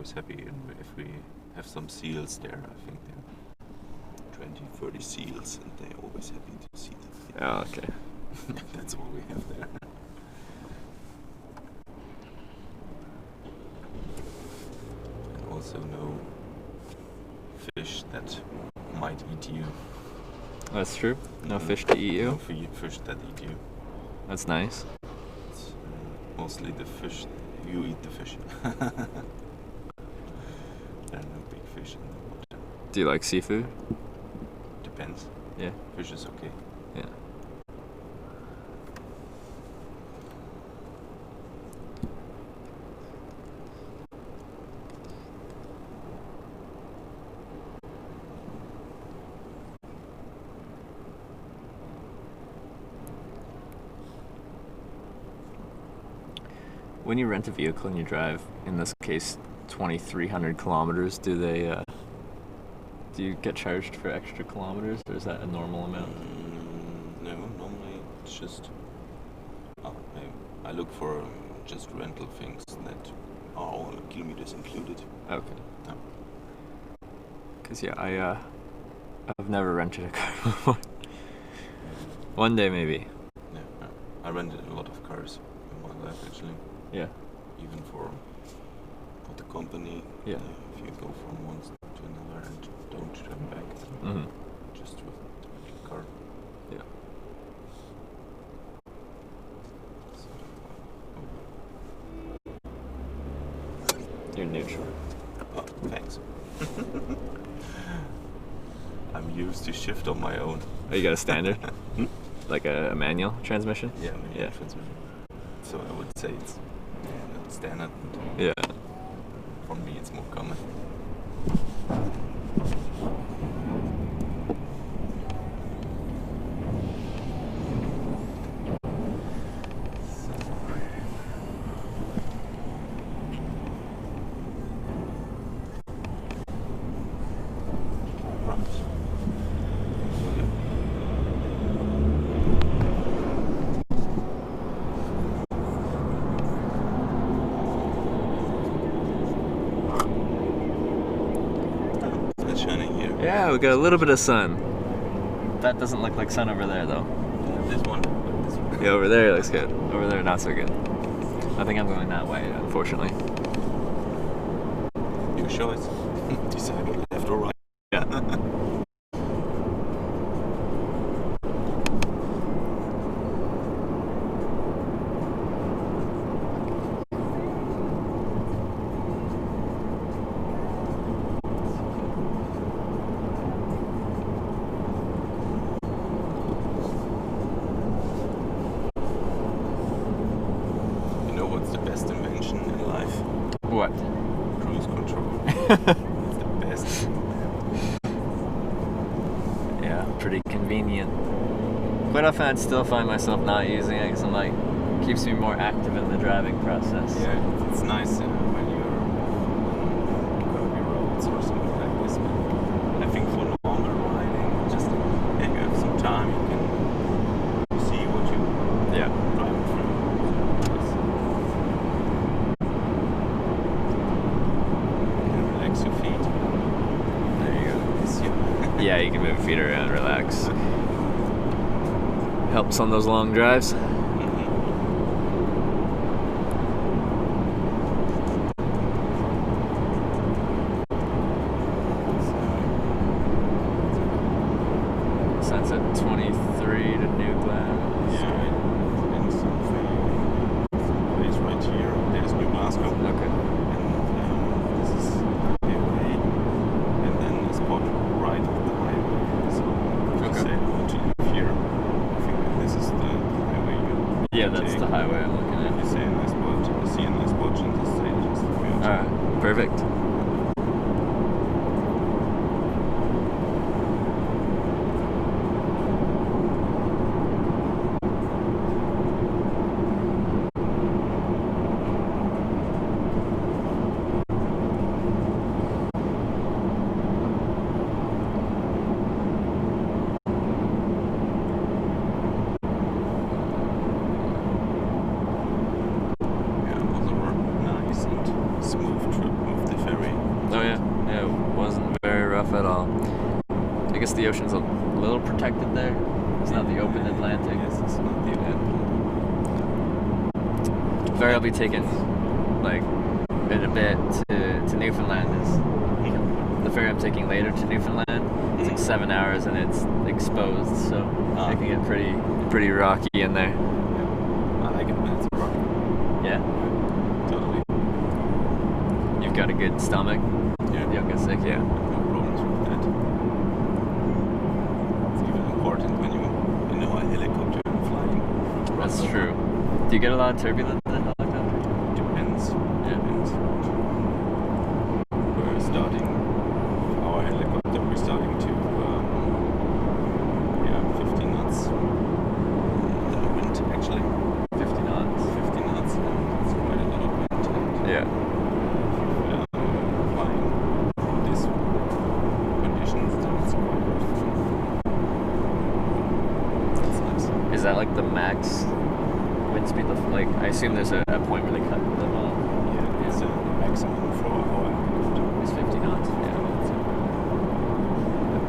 always happy if we have some seals there. I think there are 20, 30 seals, and they're always happy to see them. Oh, okay. That's all we have there. And also no fish that might eat you. That's true. No fish to eat you. No fish that eat you. That's nice. It's mostly the fish. You eat the fish. There are no big fish in the water. Do you like seafood? Depends. Yeah. Fish is okay. Yeah. When you rent a vehicle and you drive, in this case, 2,300 kilometers, do you get charged for extra kilometers, or is that a normal amount? No, normally it's just I look for just rental things that are all kilometers included. Okay. Yeah. Because I've never rented a car before. One day maybe. Yeah, I rented a lot of cars in my life actually. Yeah. Even for the company. Yeah. If you go from one to another and don't turn back, Mm-hmm. just with the rental car. Yeah. You're neutral. Oh, thanks. I'm used to shift on my own. Oh, you got a standard? Like a manual transmission? Yeah, manual transmission. So I would say it's not standard. Yeah. For me, it's more common. Yeah, we got a little bit of sun. That doesn't look like sun over there, though. This one. Yeah, over there looks good. Over there, not so good. I think I'm going that way, unfortunately. Your choice. Decide left or right. Yeah. What? Cruise control. It's the best. Yeah, pretty convenient. Quite often I'd still find myself not using it because I'm like, it keeps me more active in the driving process. Yeah, it's nice when you're on curvy roads or something like this. But I think for longer riding, just you have some time, you can see what you drive through. Your feet. There you go. Yeah, you can move your feet around, relax. Helps on those long drives. Sunset 23 to New Glasgow. Yeah, and some place right here. There's New Glasgow. Okay. Yeah, that's the highway I'm looking at. You see a nice spot in the stage. Alright, perfect. Smooth trip with the ferry. But I guess the ocean's a little protected there. It's not the open Atlantic. Yes, it's not the open. Ferry I'll be taking like in a bit to Newfoundland is the ferry I'm taking later to Newfoundland. It's like 7 hours and it's exposed, so it can get pretty rocky in there. Yeah. I like it when it's rocky. Yeah. Totally. You've got a good stomach. Yeah. You don't get sick, yeah. No problems with that. It's even important when you know a helicopter flying. That's true. Do you get a lot of turbulence in a helicopter? Depends. Yeah. Depends. We're starting our helicopter. We're starting to 50 knots. The wind actually. 50 knots. 50 knots. It's quite a lot of wind. Yeah. Flying in these conditions, it's quite good. That's nice. Is that like the max wind speed? Like, I assume there's a point where they cut them off. Yeah, it's the maximum for our helicopter. It's 50 knots. Yeah.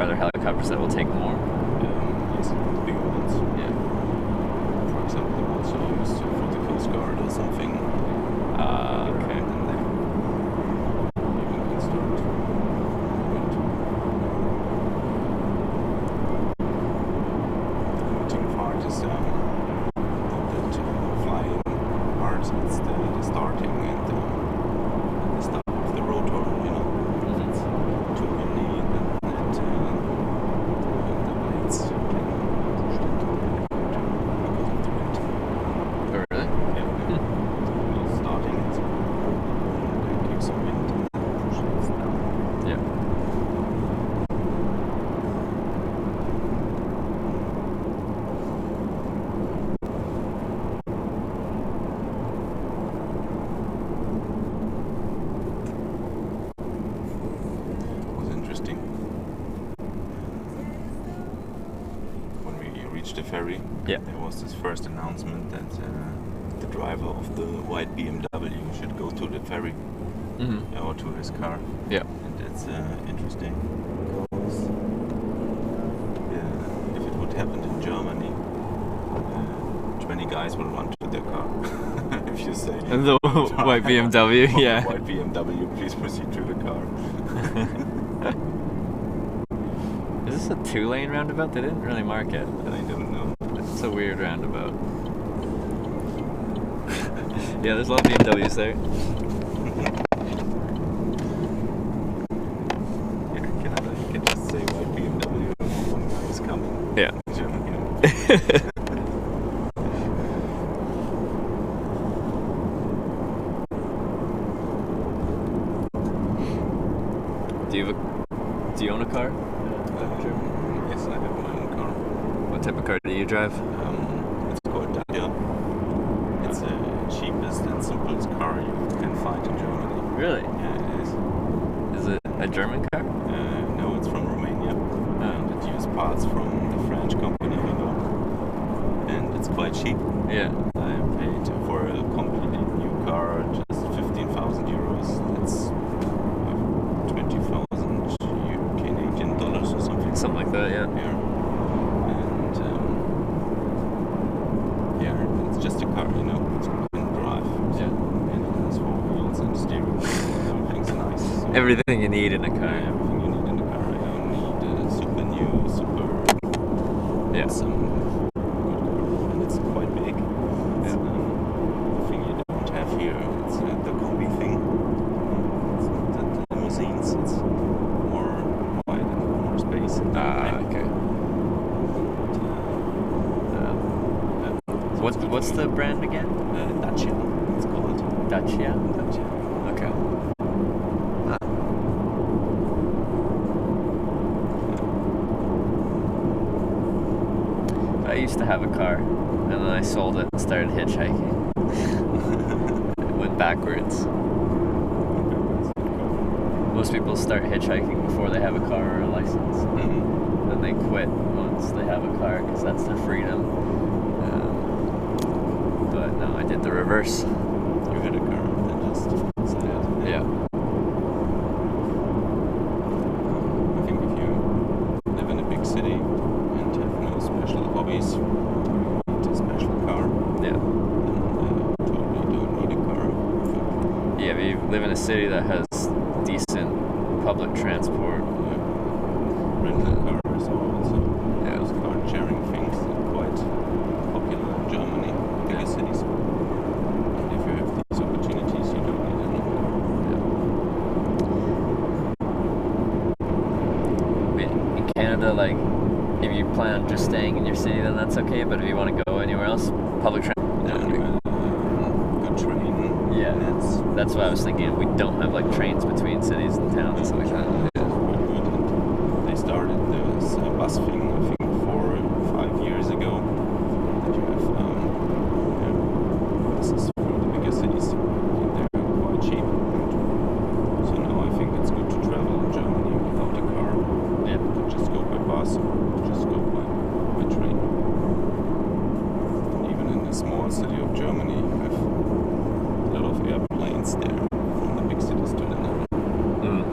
Are there helicopters that will take more? Yes, the bigger ones. Yeah. For example, also used for the Coast Guard or something. Okay. And then even can start wind. The limiting part is not that flying part, it's the starting and the start of the rotor, you know. It's too windy and the blades can push it because of the wind. Oh, really? Yeah. Well, starting it, and keep some wind and then push it down. Yeah. It was interesting. When we reached the ferry, Yeah. there was this first announcement that the driver of the white BMW should go to the ferry Mm-hmm. or to his car. Yeah. And that's interesting because if it would happen in Germany, 20 guys will run to their car. If you say And the white BMW, yeah. white BMW, please proceed to the car. Is this a 2-lane roundabout? They didn't really mark it. I don't know. It's a weird roundabout. Yeah, there's a lot of BMWs there. Yeah, you can just say white BMW and one guy is coming. Yeah. In Germany. Do you own a car? Yes, I have my own car. What type of car do you drive? It's called Dacia. It's the cheapest and simplest car you can find in Germany. Really? Yeah, it is. Is it a German car? No, it's from Romania. Oh. And it uses parts from the French company, you know. And it's quite cheap. Yeah. I paid for a completely new car just 15,000 euros. That's 20,000 Canadian dollars or something. Something like that, yeah. Yeah. And it's just a car, you know. It's open drive. So, Yeah. and it has 4 wheels and steering wheel. Everything's nice. So, Everything you need in a car. everything you need in a car. I don't need super new, super Yeah. awesome good car. And it's quite big. It's the thing you don't have here. It's the combi thing. It's not the limousines. It's more wide and more space. In the back. Okay. But, What's the brand again? Dacia, it's called. Dacia? Dacia. Okay. I used to have a car, and then I sold it and started hitchhiking. It went backwards. Most people start hitchhiking before they have a car or a license. Mhm. Then they quit once they have a car because that's their freedom. But no, I did the reverse. You had a car that just said Yeah. I think we live in a city that has decent public transport. Rental cars are also Yeah. those car sharing things are quite popular in Germany, bigger cities. And if you have these opportunities, you don't need another car. In Canada, like, if you plan on just staying in your city, then that's okay. But if you want to go anywhere else, public transport. Good train. Yeah. That's That's what I was thinking. We don't have like trains between cities and towns and stuff like that. quite good. And they started this bus thing, I think, 4 or 5 years ago. That you have buses through the bigger cities. And they're quite cheap. So now I think it's good to travel in Germany without a car. Yeah. You can just go by bus or just go by train. And even in the small city of Germany, you have a lot of airplanes there from the big cities to the north. Mm.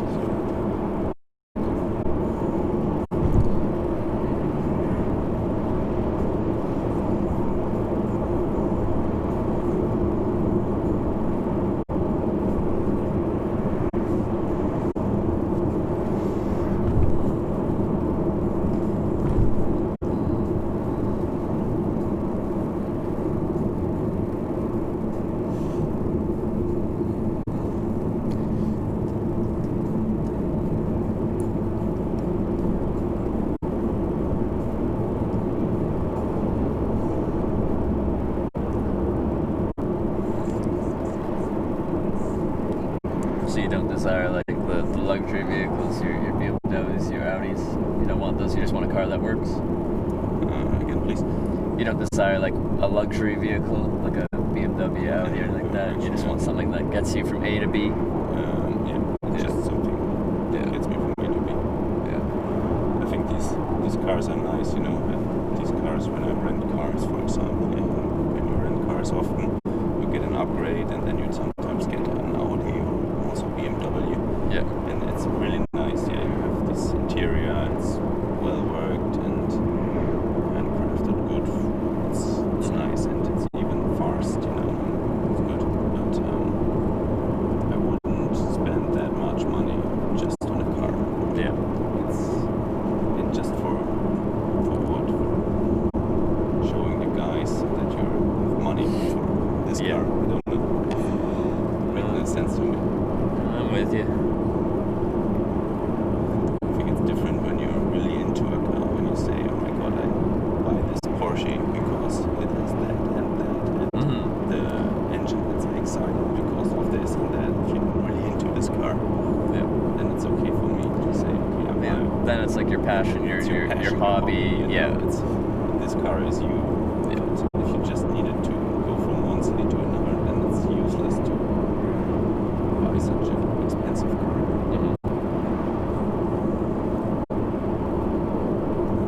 So you don't desire like the luxury vehicles, your BMWs, your Audis. You don't want those. You just want a car that works. Again, please. You don't desire like a luxury vehicle, like a BMW, Audi, or like that. You just want something that gets you from A to B. Just something that gets me from A to B. Yeah. I think these cars are nice, you know. These cars, when I rent cars, for example, when you rent cars often, you get an upgrade, and then you sometimes get an Audi or also BMW. Yeah. And it's really nice. Yeah, you have this interior. It's well worked and crafted good. It's nice and it's even fast. You know, it's good. But I wouldn't spend that much money just on a car. Yeah. It's just for what? Showing the guys that you have money for this Yeah. car. I don't know. Makes no sense to me. I'm with you. I think it's different when you're really into a car, when you say, oh my god, I buy this Porsche because it has that and that, and Mhm. the engine gets excited because of this and that. If you're really into this car, Yeah. then it's okay for me to say, okay, I buy Yeah. Then it's like your passion, your passion, hobby. you know, Yeah. It's, this car is you. Yeah. But if you just needed to go from one city to another, then it's useless to buy such an expensive car. Mhm.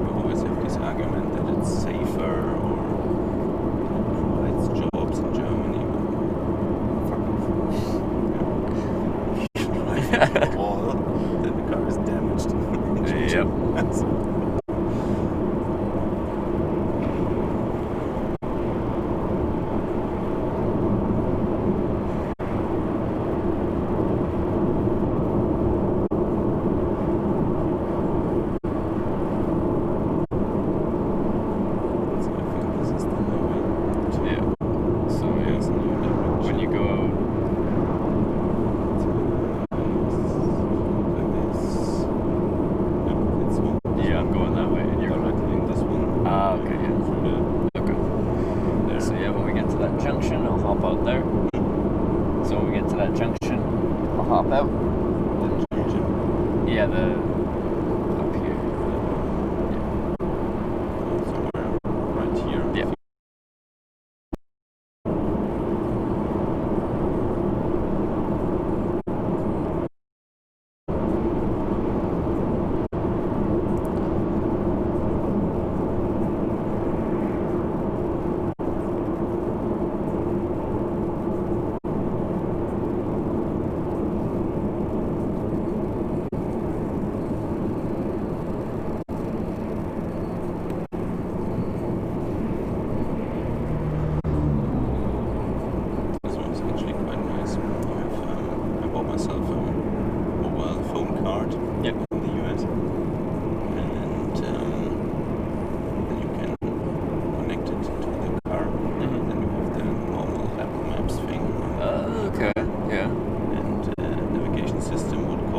We always have this argument that it's safer or it provides jobs in Germany. Fuck off. If you drive into the wall, then the car is damaged. Yep. So, so I think this is the highway. Yeah. So Yes, yeah, new direction. when you go out, Like this. No, it's one. yeah, I'm going that way, and you're going. Directly in this one. Ah, okay, yeah. Through Okay. there. So yeah, when we get to that junction, I'll hop out there. So when we get to that junction, I'll hop out. Junction. Yeah, the up here. Somewhere right here. Yeah.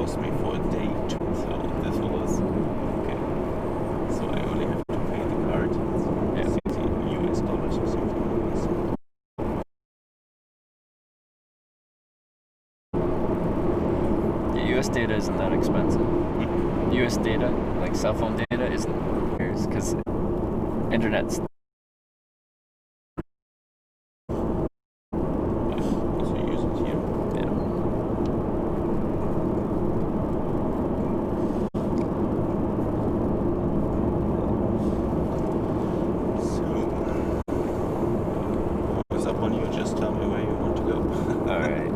cost me for a date, so this was okay. So I only have to pay the card. It's $60 or something like this. The US data isn't that expensive. US data, like cell phone data, isn't because internet's. So you use it here. Yeah. So what's up on you? Just tell me where you want to go. All right.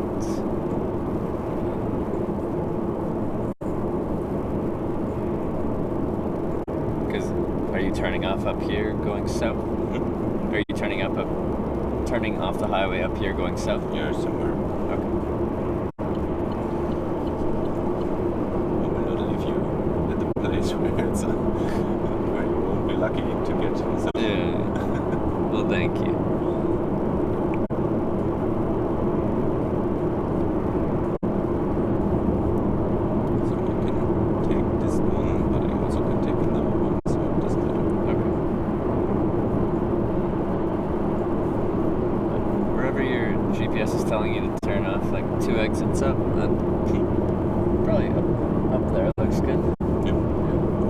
Because are you turning off up here going south? Are you turning off the highway up here going south? You're somewhere. Okay. I will not leave you at the place where it's where you won't be lucky to get some. Yeah. Well, thank you. So I can take this one, but I also can take another one, so it doesn't matter. Okay. Wherever your GPS is telling you to turn off, like 2 exits up, probably up there looks good. Yeah.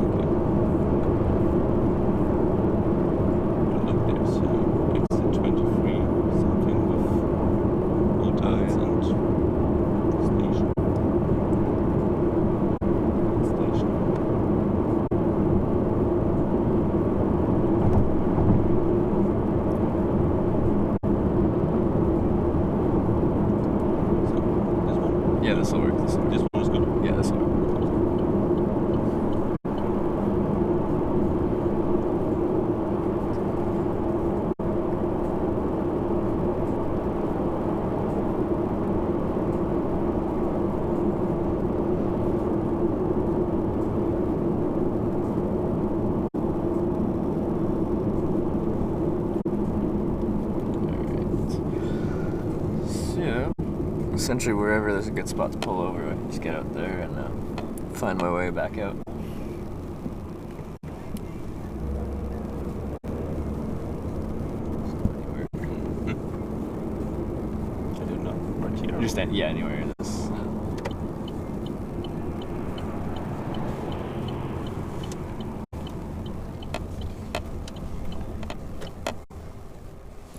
Okay. But look, there's exit 23, something with hotels and station. Station. So this one. Yeah, this will work. This will work. This one is good. Yeah, this will work. So, essentially wherever there's a good spot to pull over, I can just get out there and find my way back out. I don't know. Right here. You stand, yeah, anywhere in this.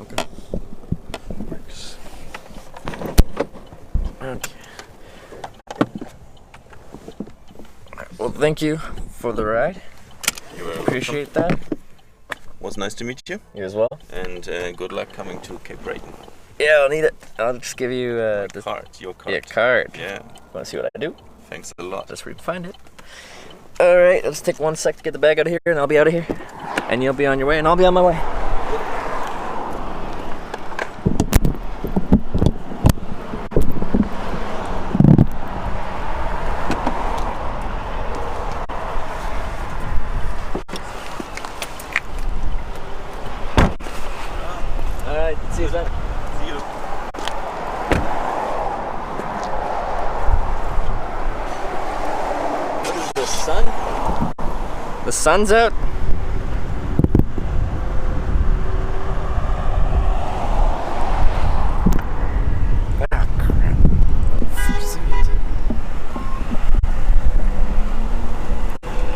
Okay. Works. Okay. Well, thank you for the ride. You were Appreciate that. Was nice to meet you, You as well. and good luck coming to Cape Breton. Yeah, I'll need it. I'll just give you the Card, your card. yeah, card. Yeah. Want to see what I do? Thanks a lot. Just where you can find it. All right, let's take 1 sec to get the bag out of here, and I'll be out of here. And you'll be on your way, and I'll be on my way. All right, see you then. See you. What is the sun? The sun's out? Ah, crap.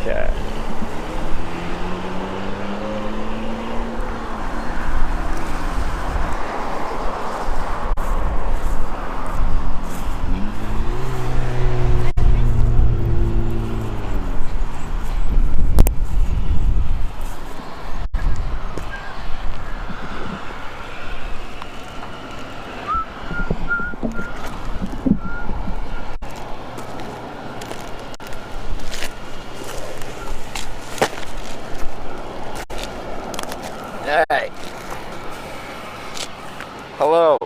Okay. Alright. Hello.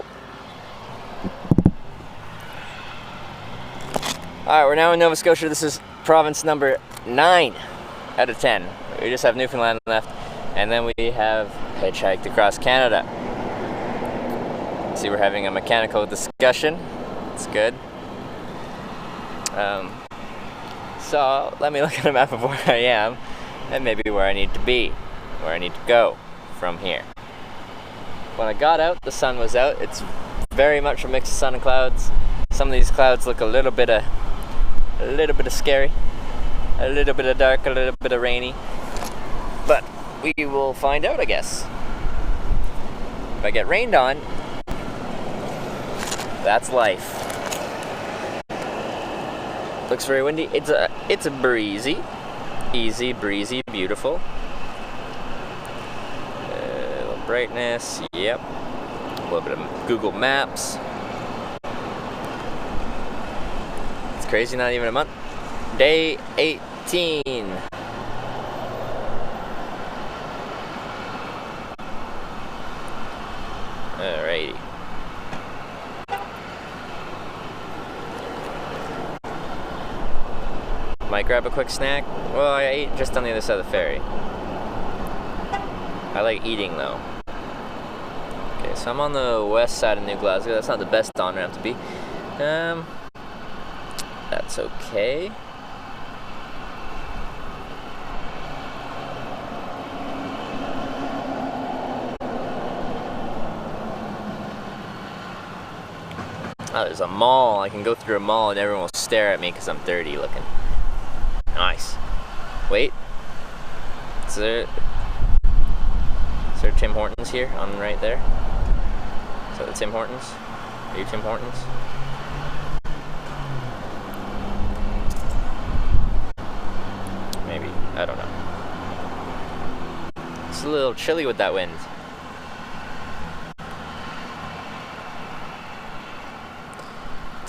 Alright, we're now in Nova Scotia. This is province number 9 out of 10. We just have Newfoundland left, and then we have hitchhiked across Canada. See, we're having a mechanical discussion. It's good. So let me look at a map of where I am and maybe where I need to be, where I need to go from here. When I got out, the sun was out. It's very much a mix of sun and clouds. Some of these clouds look a little bit of scary, a little bit of dark, a little bit of rainy. But we will find out, I guess. If I get rained on, that's life. Looks very windy. It's a breezy, easy, breezy, beautiful. A little brightness. Yep. A little bit of Google Maps. It's crazy. Not even a month. Day 18. Alrighty. Might grab a quick snack. Well, I ate just on the other side of the ferry. I like eating though. Okay, so I'm on the west side of New Glasgow. That's not the best on-ramp to be. That's okay. Oh, there's a mall. I can go through a mall and everyone will stare at me because I'm dirty looking. Nice. Wait. Is there Tim Hortons here? On right there? Is that the Tim Hortons? Are you Tim Hortons? Maybe. I don't know. It's a little chilly with that wind.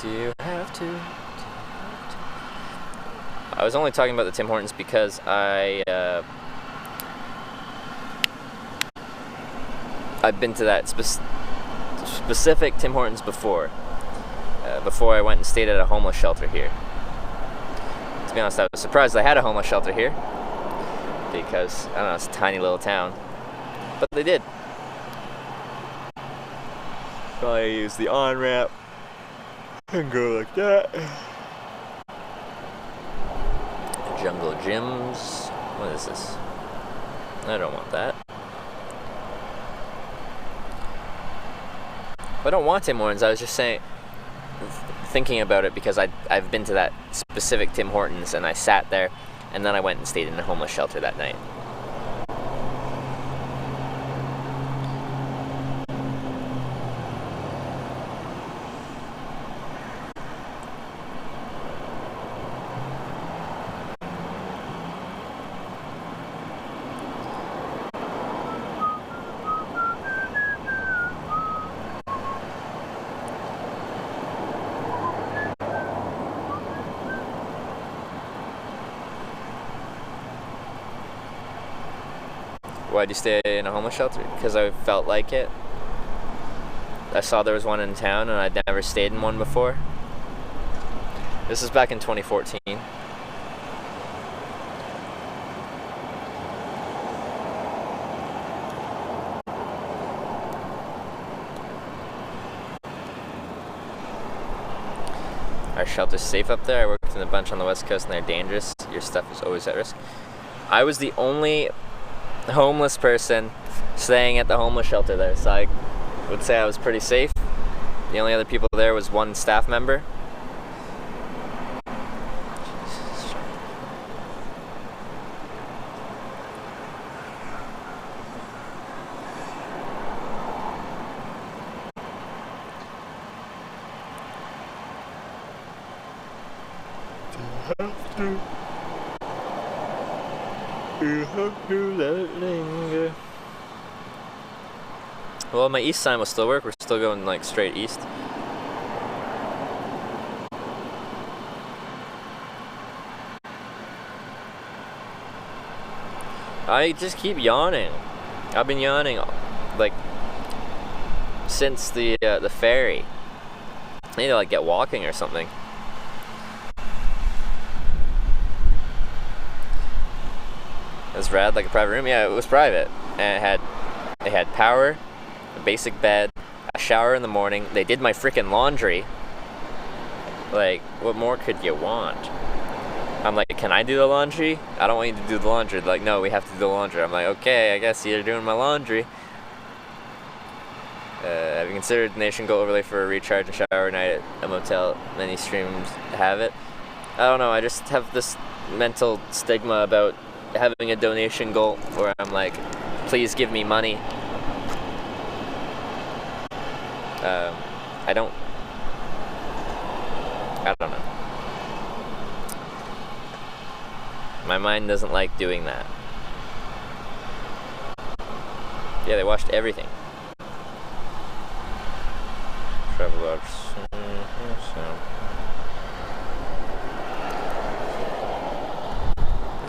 Do you have to? I was only talking about the Tim Hortons because I've been to that specific Tim Hortons before. Before I went and stayed at a homeless shelter here. To be honest, I was surprised they had a homeless shelter here because I don't know, it's a tiny little town, but they did. So I used the on-ramp and go like that. Jungle gyms. What is this? I don't want that. I don't want Tim Hortons. I was just thinking about it because I've been to that specific Tim Hortons and I sat there and then I went and stayed in a homeless shelter that night. Why'd you stay in a homeless shelter? Because I felt like it. I saw there was one in town and I'd never stayed in one before. This is back in 2014. Are shelters safe up there? I worked in a bunch on the West Coast and they're dangerous. Your stuff is always at risk. I was the only homeless person staying at the homeless shelter there, so I would say I was pretty safe. The only other people there was one staff member. Well, my east sign will still work. We're still going like straight east. I just keep yawning. I've been yawning like since the ferry. I need to like get walking or something. It was rad, like a private room. Yeah, it was private, and it had power, a basic bed, a shower in the morning. They did my freaking laundry. Like, what more could you want? I'm like, can I do the laundry? I don't want you to do the laundry. They're like, no, we have to do the laundry. I'm like, okay, I guess you're doing my laundry. Have you considered donation goal overlay for a recharge and shower night at a motel? Many streams have it. I don't know, I just have this mental stigma about having a donation goal where I'm like, please give me money. I don't know. My mind doesn't like doing that. Yeah, they watched everything. Travel logs.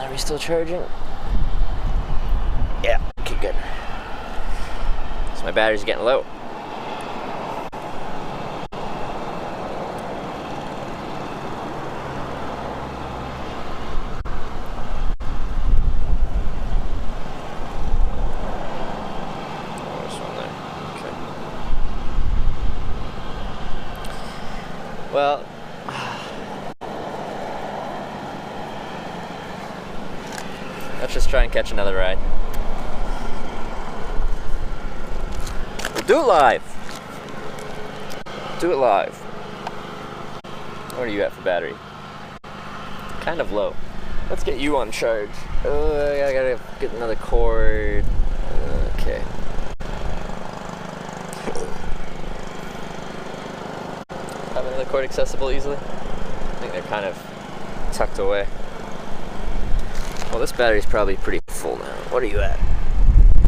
Are we still charging? Yeah, okay, good. So my battery's getting low. Well, let's just try and catch another ride. We'll do it live. Do it live. What are you at for battery? Kind of low. Let's get you on charge. I gotta get another cord. Okay. Have another cord accessible easily? I think they're kind of tucked away. Well, this battery's probably pretty full now. What are you at?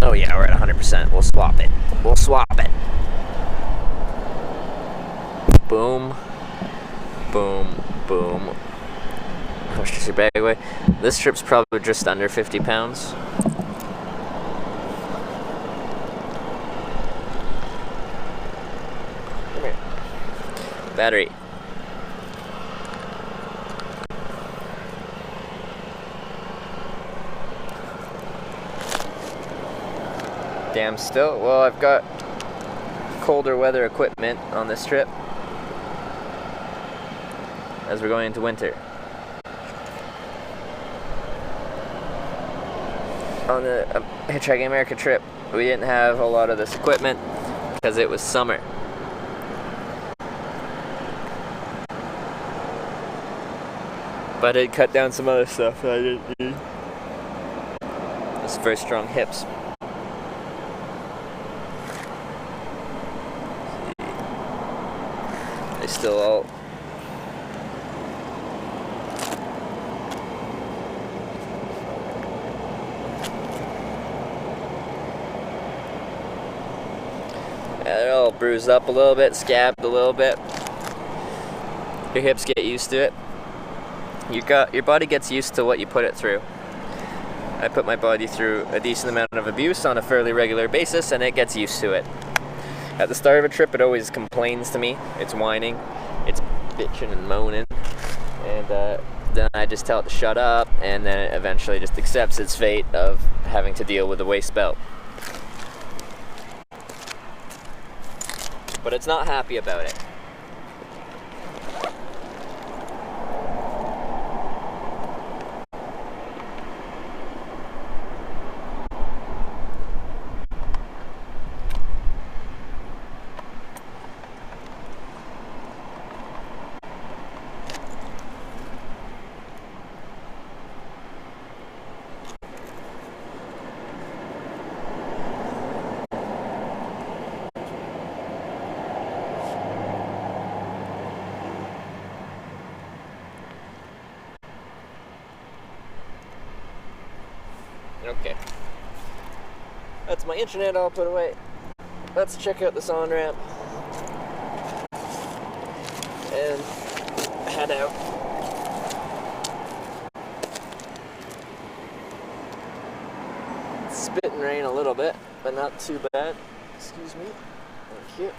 Oh yeah, we're at 100%. We'll swap it. We'll swap it. Boom. Boom. Boom. How much does your bag weigh? This trip's probably just under 50 pounds. Come here. Battery. Damn still. Well, I've got colder weather equipment on this trip as we're going into winter. On the Hitchhiking America trip, we didn't have a lot of this equipment because it was summer. But it cut down some other stuff that I didn't need. It's very strong hips. They still all. Yeah, they're all bruised up a little bit, scabbed a little bit. Your hips get used to it. Your body gets used to what you put it through. I put my body through a decent amount of abuse on a fairly regular basis, and it gets used to it. At the start of a trip, it always complains to me. It's whining, it's bitching and moaning, and then I just tell it to shut up, and then it eventually just accepts its fate of having to deal with a waist belt. But it's not happy about it. Okay. That's my internet all put away. Let's check out this on-ramp. And head out. It's spitting rain a little bit, but not too bad. Excuse me. Thank you.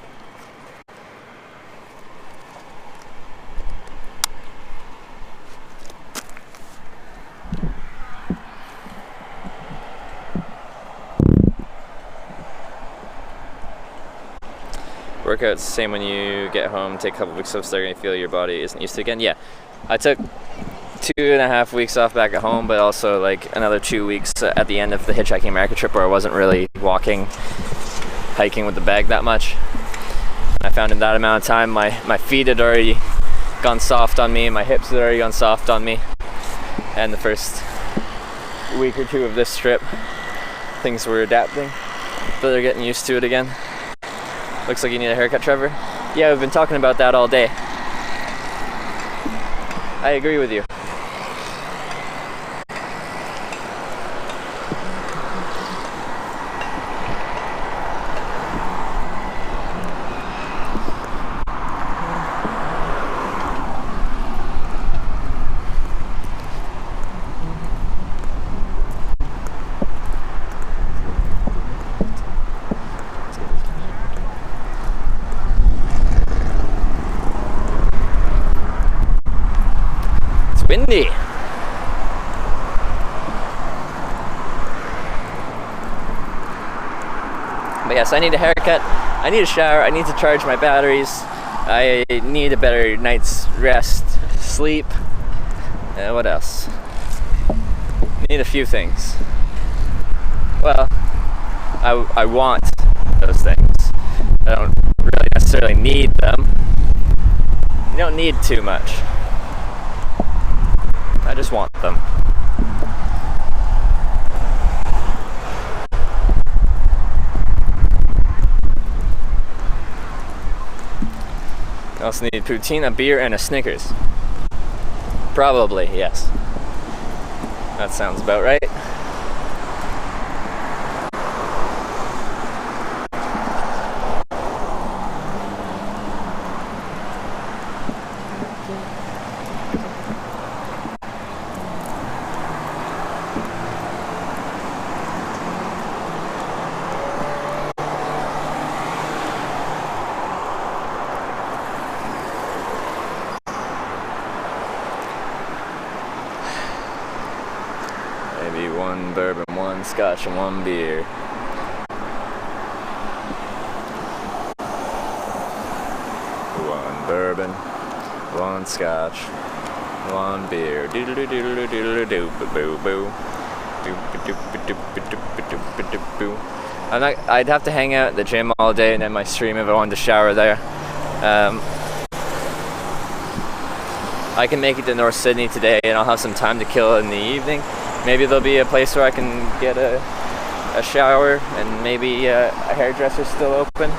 Workout's the same when you get home, take a couple weeks off, start going to feel your body isn't used to it again. Yeah, I took 2.5 weeks off back at home, but also like another 2 weeks at the end of the hitchhiking America trip where I wasn't really hiking with the bag that much. And I found in that amount of time my feet had already gone soft on me, my hips had already gone soft on me, and the first week or two of this trip things were adapting, but they're getting used to it again. Looks like you need a haircut, Trevor. Yeah, we've been talking about that all day. I agree with you. Windy. But yes, I need a haircut, I need a shower, I need to charge my batteries, I need a better night's rest, sleep, what else? Need a few things. Well, I want those things. I don't really necessarily need them. You don't need too much. I just want them. I also need poutine, a beer, and a Snickers. Probably, yes. That sounds about right. Maybe one bourbon, one scotch, and one beer. One bourbon, one scotch, one beer. Doodle doo doodle doodle doo boo boo. I'd have to hang out at the gym all day and then my stream if I wanted to shower there. I can make it to North Sydney today and I'll have some time to kill in the evening. Maybe there'll be a place where I can get a shower and maybe a hairdresser's still open.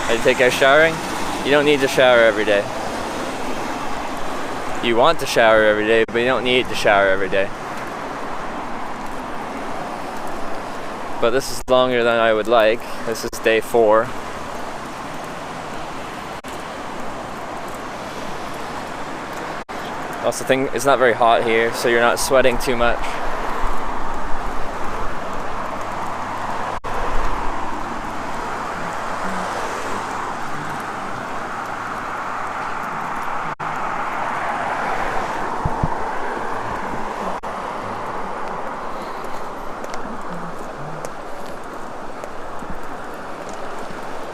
How do you take out showering? You don't need to shower every day. You want to shower every day, but you don't need to shower every day. But this is longer than I would like. This is day 4. Also, it's not very hot here, so you're not sweating too much.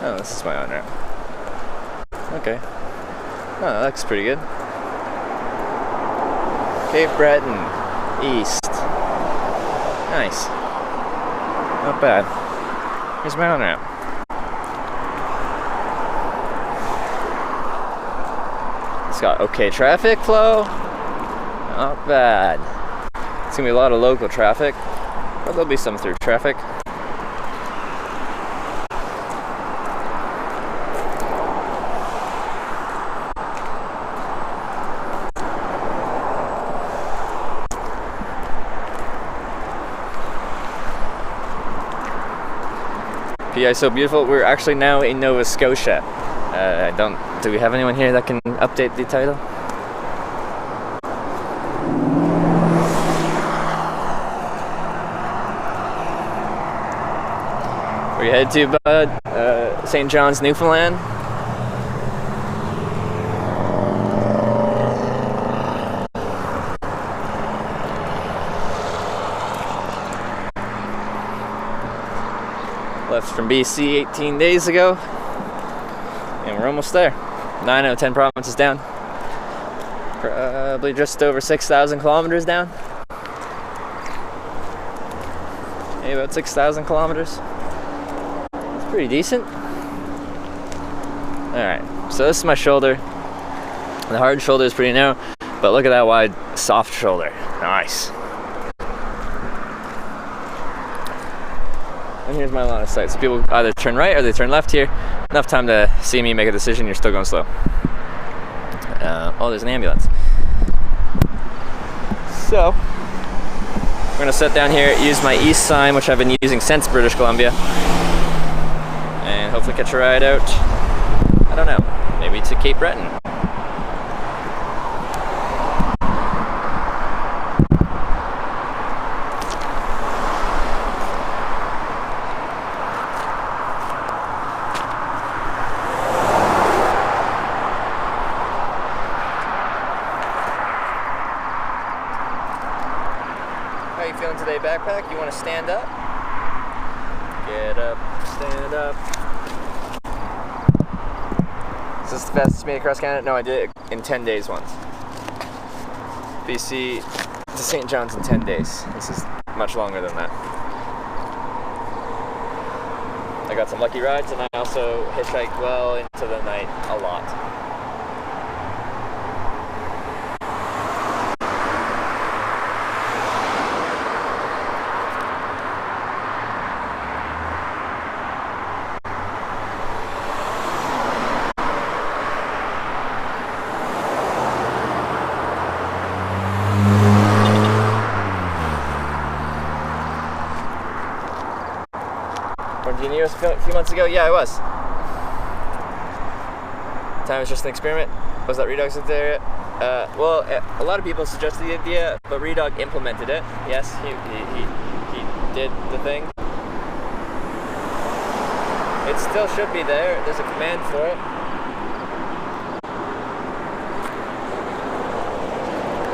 Oh, this is my on ramp. Okay. Oh, that looks pretty good. Cape Breton, east. Nice. Not bad. Here's my on ramp. It's got okay traffic flow. Not bad. It's gonna be a lot of local traffic, but there'll be some through traffic. PEI is so beautiful. We're actually now in Nova Scotia. Do we have anyone here that can update the title? Where you headed to, bud? St. John's, Newfoundland? Left from BC 18 days ago, and we're almost there. 9 out of 10 provinces down. Probably just over 6,000 kilometers down. Maybe about 6,000 kilometers. It's pretty decent. Alright, so this is my shoulder. The hard shoulder is pretty narrow, but look at that wide, soft shoulder. Nice. And here's my line of sight. So people either turn right or they turn left here. Enough time to see me make a decision. You're still going slow. Oh, there's an ambulance. So, we're going to sit down here, use my east sign, which I've been using since British Columbia. And hopefully catch a ride out, I don't know, maybe to Cape Breton. How you feeling today, backpack? You want to stand up? Get up, stand up. Is this the fastest made across Canada? No, I did it in 10 days once. BC to St. John's in 10 days. This is much longer than that. I got some lucky rides, and I also hitchhiked well into the night a lot. A few months ago? Yeah, I was. Time was just an experiment. Was that Redog's there yet? Well, a lot of people suggested the idea, but Redog implemented it. Yes, he did the thing. It still should be there. There's a command for it.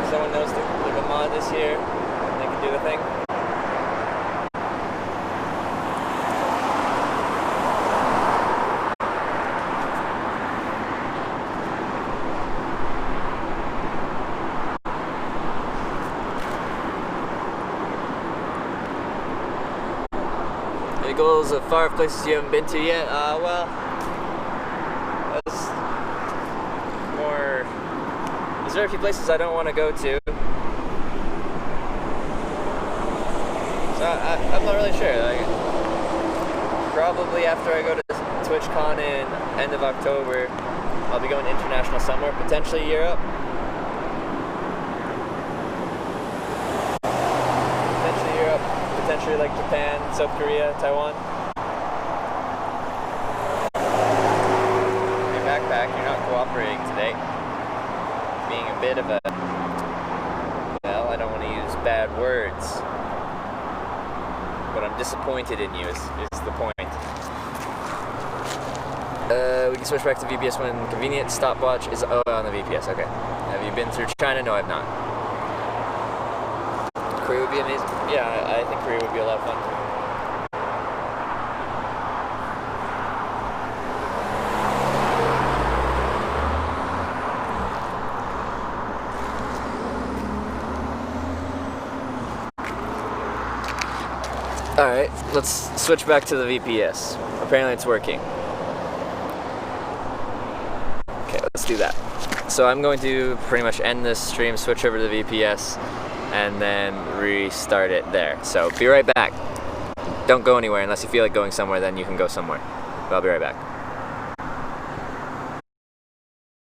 If someone knows the mod is here, they can do the thing. Goals of far places you haven't been to yet? Well, there's very few places I don't want to go to. So I'm not really sure. Probably after I go to TwitchCon in end of October, I'll be going international somewhere, potentially Europe. Potentially like Japan, South Korea, Taiwan. Hey backpack, you're not cooperating today. Being a bit of a... Well, I don't want to use bad words. But I'm disappointed in you is the point. We can switch back to VPS when convenient. Stopwatch is on the VPS, okay. Have you been through China? No, I've not. Korea would be amazing. Yeah, I think Korea would be a lot of fun. Alright, let's switch back to the VPS. Apparently it's working. Okay, let's do that. So I'm going to pretty much end this stream, switch over to the VPS, and then restart it there. So be right back. Don't go anywhere unless you feel like going somewhere, then you can go somewhere. But I'll be right back.